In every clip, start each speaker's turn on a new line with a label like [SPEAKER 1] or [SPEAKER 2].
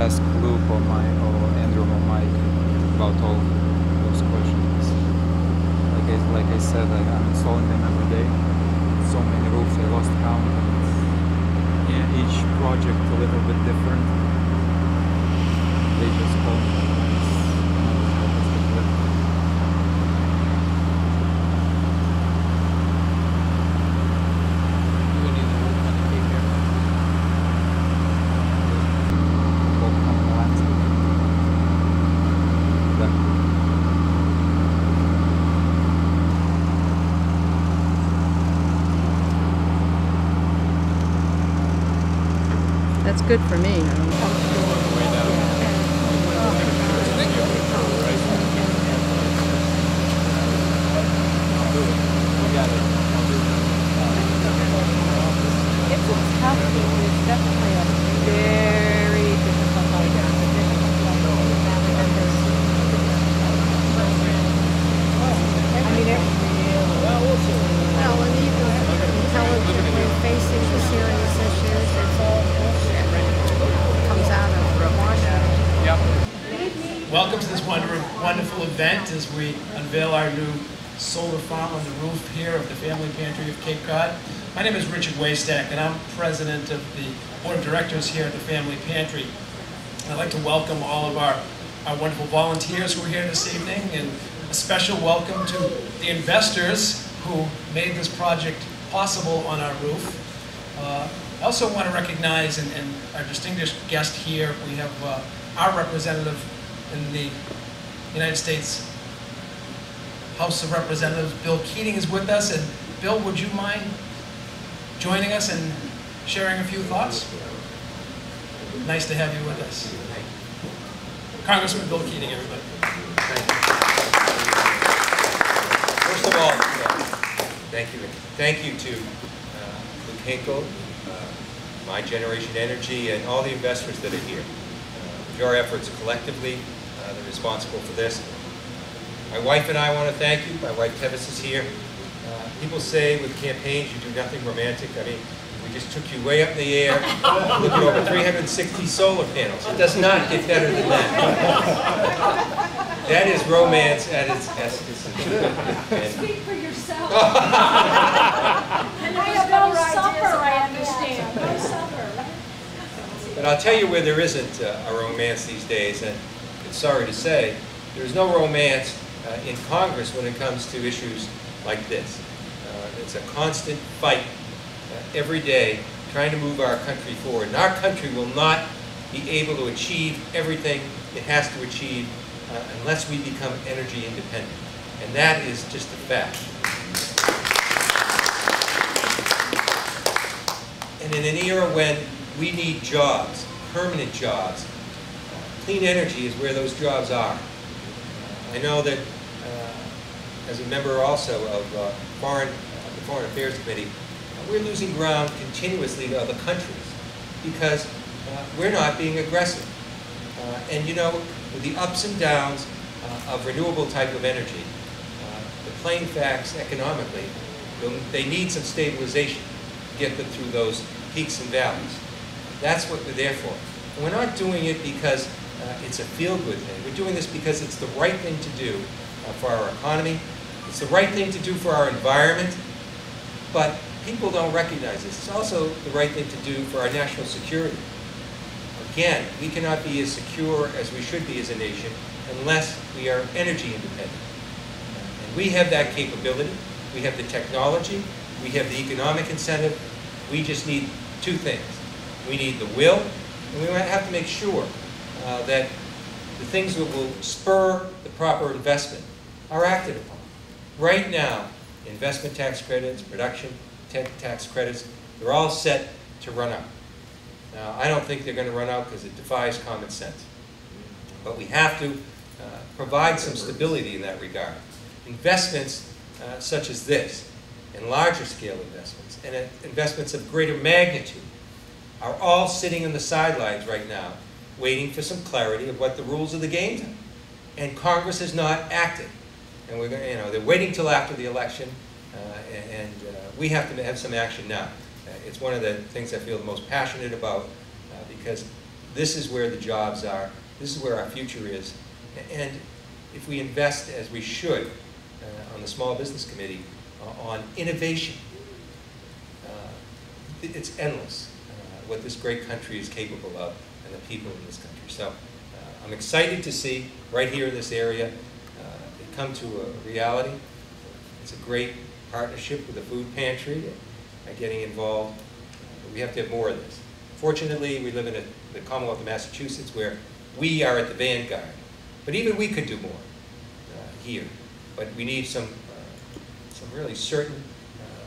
[SPEAKER 1] ask Luke or Andrew or Mike about all those questions. Like I said, I'm installing them every day. So many roofs, I lost count. And yeah, each project a little bit different. They just call me.
[SPEAKER 2] That's good for me.
[SPEAKER 3] Welcome to this wonderful event as we unveil our new solar farm on the roof here of the Family Pantry of Cape Cod. My name is Richard Waystack and I'm president of the board of directors here at the Family Pantry. I'd like to welcome all of our wonderful volunteers who are here this evening, and a special welcome to the investors who made this project possible on our roof. I also want to recognize and our distinguished guest here. We have our representative in the United States House of Representatives, Bill Keating, is with us. And Bill, would you mind joining us and sharing a few thoughts? Nice to have you with us. Congressman Bill Keating, everybody.
[SPEAKER 4] First of all, thank you. Thank you to Luke Hinkle, My Generation Energy, and all the investors that are here. With your efforts collectively, they're responsible for this. My wife and I want to thank you. My wife Tevis is here. People say with campaigns you do nothing romantic. I mean, we just took you way up in the air, look at over 360 solar panels. It does not get better than that. That is romance at its essence.
[SPEAKER 5] Speak for yourself. And I have no supper, I understand. No supper.
[SPEAKER 4] But I'll tell you where there isn't a romance these days, and it's sorry to say, there's no romance in Congress when it comes to issues like this. It's a constant fight every day trying to move our country forward. And our country will not be able to achieve everything it has to achieve unless we become energy independent. And that is just a fact. And in an era when we need jobs, permanent jobs, clean energy is where those jobs are. I know that as a member also of the Foreign Affairs Committee, we're losing ground continuously to other countries because we're not being aggressive. And you know, with the ups and downs of renewable type of energy, the plain facts economically, they need some stabilization to get them through those peaks and valleys. That's what we're there for. And we're not doing it because it's a feel-good thing. We're doing this because it's the right thing to do for our economy. It's the right thing to do for our environment. But people don't recognize this. It's also the right thing to do for our national security. Again, we cannot be as secure as we should be as a nation unless we are energy independent. And we have that capability. We have the technology. We have the economic incentive. We just need two things. We need the will, and we have to make sure that the things that will spur the proper investment are acted upon. Right now, investment tax credits, production tax credits, they're all set to run out. Now, I don't think they're going to run out because it defies common sense. But we have to provide some stability in that regard. Investments such as this, and larger scale investments, and investments of greater magnitude, are all sitting on the sidelines right now, waiting for some clarity of what the rules of the game are. And Congress has not acted. And we're going to, they're waiting till after the election, and we have to have some action now. It's one of the things I feel the most passionate about because This is where the jobs are. This is where our future is. And if we invest, as we should, on the Small Business Committee, on innovation, it's endless what this great country is capable of and the people in this country. So I'm excited to see right here in this area it come to a reality. It's a great partnership with the food pantry and getting involved. But we have to have more of this. Fortunately, we live in the Commonwealth of Massachusetts where we are at the vanguard. But even we could do more here. But we need some really certain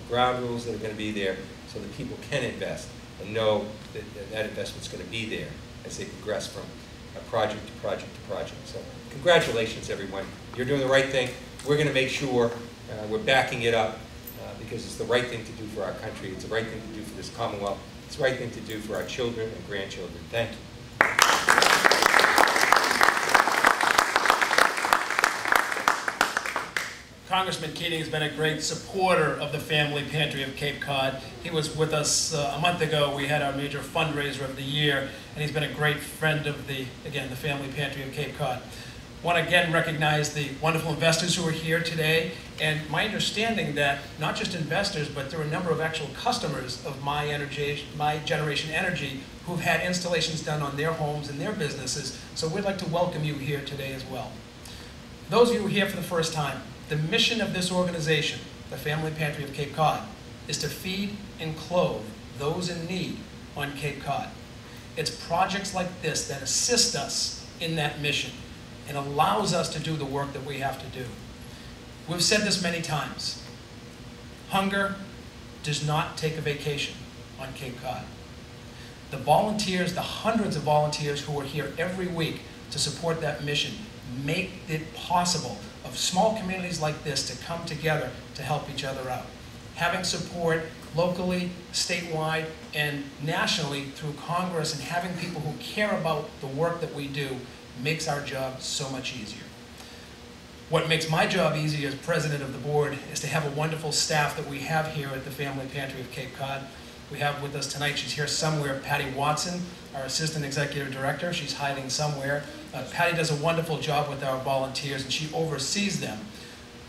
[SPEAKER 4] ground rules that are going to be there so that people can invest and know that that investment's going to be there as they progress from project to project to project. So congratulations, everyone. You're doing the right thing. We're going to make sure we're backing it up because it's the right thing to do for our country. It's the right thing to do for this Commonwealth. It's the right thing to do for our children and grandchildren. Thank you.
[SPEAKER 3] Congressman Keating has been a great supporter of the Family Pantry of Cape Cod. He was with us a month ago. We had our major fundraiser of the year, and he's been a great friend of the Family Pantry of Cape Cod. I want to again recognize the wonderful investors who are here today, and my understanding that not just investors, but there are a number of actual customers of My Generation Energy who've had installations done on their homes and their businesses, so we'd like to welcome you here today as well. Those of you who are here for the first time, the mission of this organization, the Family Pantry of Cape Cod, is to feed and clothe those in need on Cape Cod. It's projects like this that assist us in that mission and allows us to do the work that we have to do. We've said this many times. Hunger does not take a vacation on Cape Cod. The volunteers, the hundreds of volunteers who are here every week to support that mission, make it possible of small communities like this to come together to help each other out. Having support locally, statewide, and nationally through Congress, and having people who care about the work that we do makes our job so much easier. What makes my job easy as president of the board is to have a wonderful staff that we have here at the Family Pantry of Cape Cod. We have with us tonight, she's here somewhere, Patty Watson, our Assistant Executive Director. She's hiding somewhere. Patty does a wonderful job with our volunteers, and she oversees them.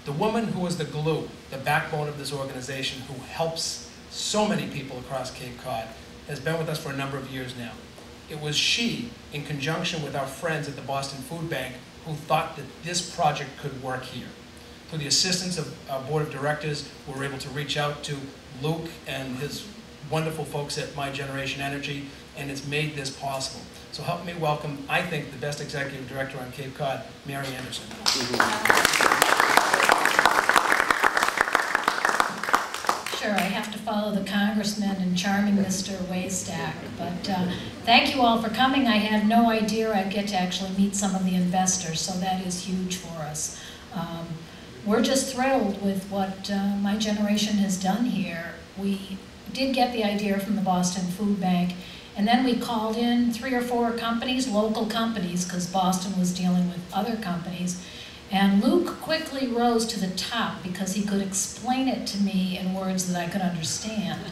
[SPEAKER 3] The woman who is the glue, the backbone of this organization, who helps so many people across Cape Cod, has been with us for a number of years now. It was she, in conjunction with our friends at the Boston Food Bank, who thought that this project could work here. Through the assistance of our board of directors, we were able to reach out to Luke and his wonderful folks at My Generation Energy, and it's made this possible. So help me welcome, I think, the best executive director on Cape Cod, Mary Anderson.
[SPEAKER 5] Sure, I have to follow the congressman and charming Mr. Waystack, but thank you all for coming. I had no idea I'd get to actually meet some of the investors, so that is huge for us. We're just thrilled with what My Generation has done here. We did get the idea from the Boston Food Bank, and then we called in 3 or 4 companies, local companies, because Boston was dealing with other companies. And Luke quickly rose to the top because he could explain it to me in words that I could understand.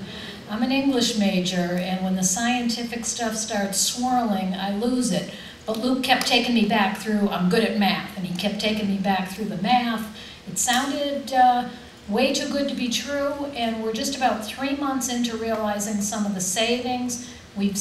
[SPEAKER 5] I'm an English major, and when the scientific stuff starts swirling, I lose it. But Luke kept taking me back through, I'm good at math, and he kept taking me back through the math. It sounded way too good to be true, and we're just about 3 months into realizing some of the savings. We've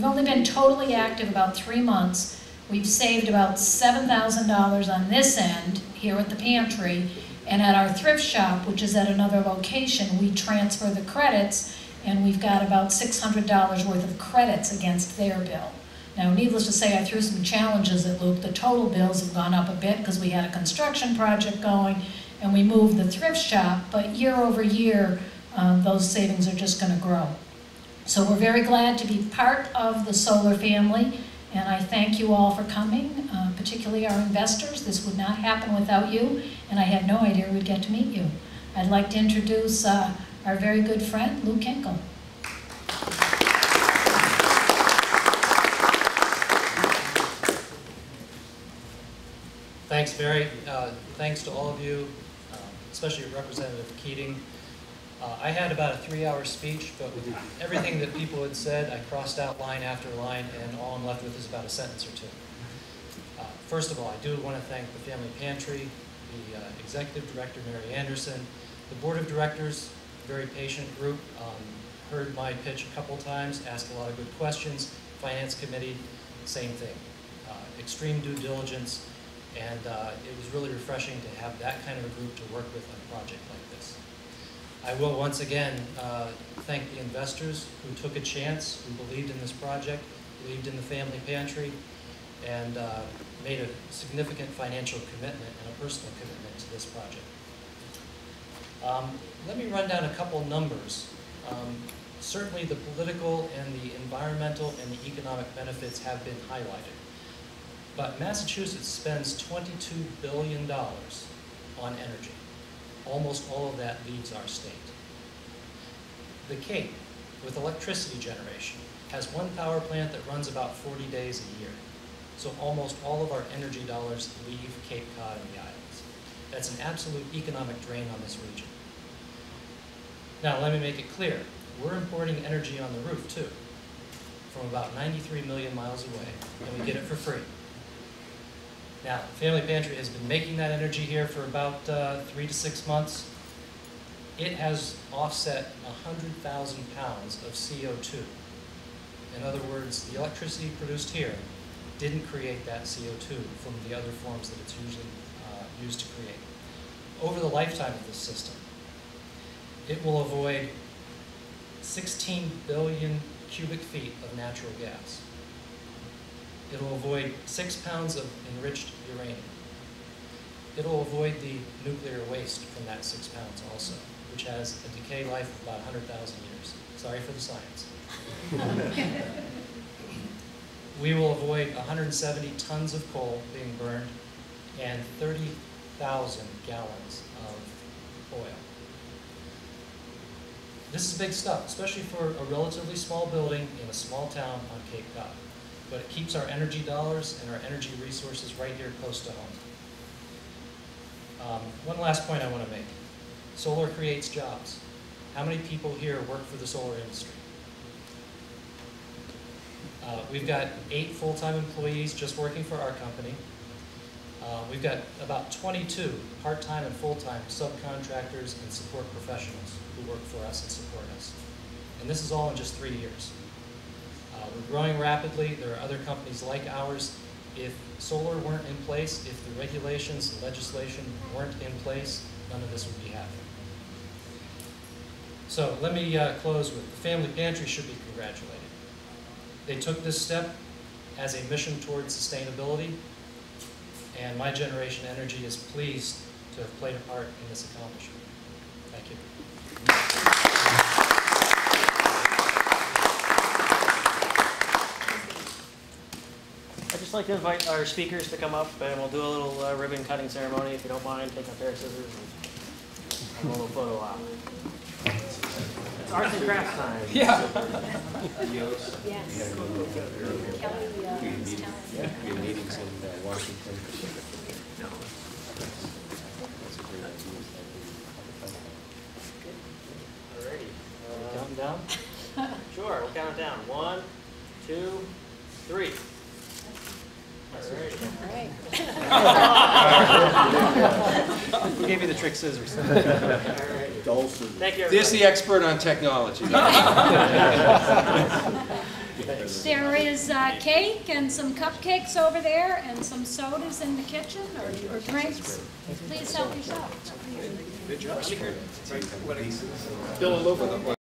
[SPEAKER 5] only been totally active about 3 months. We've saved about $7,000 on this end here at the pantry, and at our thrift shop, which is at another location, we transfer the credits, and we've got about $600 worth of credits against their bill. Now, needless to say, I threw some challenges at Luke. The total bills have gone up a bit because we had a construction project going, and we moved the thrift shop, but year over year, those savings are just going to grow. So we're very glad to be part of the solar family, and I thank you all for coming, particularly our investors. This would not happen without you, and I had no idea we'd get to meet you. I'd like to introduce our very good friend, Luke Hinkle.
[SPEAKER 2] Thanks, Mary. Thanks to all of you, especially Representative Keating. I had about a 3-hour speech, but with everything that people had said, I crossed out line after line, and all I'm left with is about a sentence or two. First of all, I do want to thank the Family Pantry, the Executive Director, Mary Anderson, the Board of Directors, very patient group, heard my pitch a couple times, asked a lot of good questions. Finance Committee, same thing. Extreme due diligence, and it was really refreshing to have that kind of a group to work with on a project like this. I will once again thank the investors who took a chance, who believed in this project, believed in the Family Pantry, and made a significant financial commitment and a personal commitment to this project. Let me run down a couple numbers. Certainly the political and the environmental and the economic benefits have been highlighted. But Massachusetts spends $22 billion on energy. Almost all of that leaves our state. The Cape, with electricity generation, has one power plant that runs about 40 days a year. So almost all of our energy dollars leave Cape Cod and the islands. That's an absolute economic drain on this region. Now let me make it clear. We're importing energy on the roof too, from about 93 million miles away, and we get it for free. Now, the Family Pantry has been making that energy here for about 3 to 6 months. It has offset 100,000 pounds of CO2. In other words, the electricity produced here didn't create that CO2 from the other forms that it's usually used to create. Over the lifetime of this system, it will avoid 16 billion cubic feet of natural gas. It'll avoid 6 pounds of enriched uranium. It'll avoid the nuclear waste from that 6 pounds also, which has a decay life of about 100,000 years. Sorry for the science. We will avoid 170 tons of coal being burned and 30,000 gallons of oil. This is big stuff, especially for a relatively small building in a small town on Cape Cod. But it keeps our energy dollars and our energy resources right here close to home. One last point I want to make. Solar creates jobs. How many people here work for the solar industry? We've got 8 full-time employees just working for our company. We've got about 22 part-time and full-time subcontractors and support professionals who work for us and support us. And this is all in just 3 years. We're growing rapidly. There are other companies like ours. If solar weren't in place, if the regulations, the legislation weren't in place, none of this would be happening. So let me close with the Family Pantry should be congratulated. They took this step as a mission towards sustainability, and my generation energy is pleased to have played a part in this accomplishment. Thank you.
[SPEAKER 6] I'd just like to invite our speakers to come up, and we'll do a little ribbon cutting ceremony, if you don't mind. Take a pair of scissors and a little photo op. It's arts and crafts time.
[SPEAKER 1] Yeah.
[SPEAKER 7] Yes. Kelly is telling me.
[SPEAKER 8] We have meetings in Washington. That's a great idea.
[SPEAKER 6] Alrighty. Counting down? Sure, we'll count it down. 1, 2, 3. Alrighty.
[SPEAKER 2] Who gave you the trick scissors?
[SPEAKER 6] Thank you, everybody.
[SPEAKER 4] There's the expert on technology.
[SPEAKER 5] There is cake and some cupcakes over there and some sodas in the kitchen or drinks. Please help yourself.
[SPEAKER 4] Bill and Luke.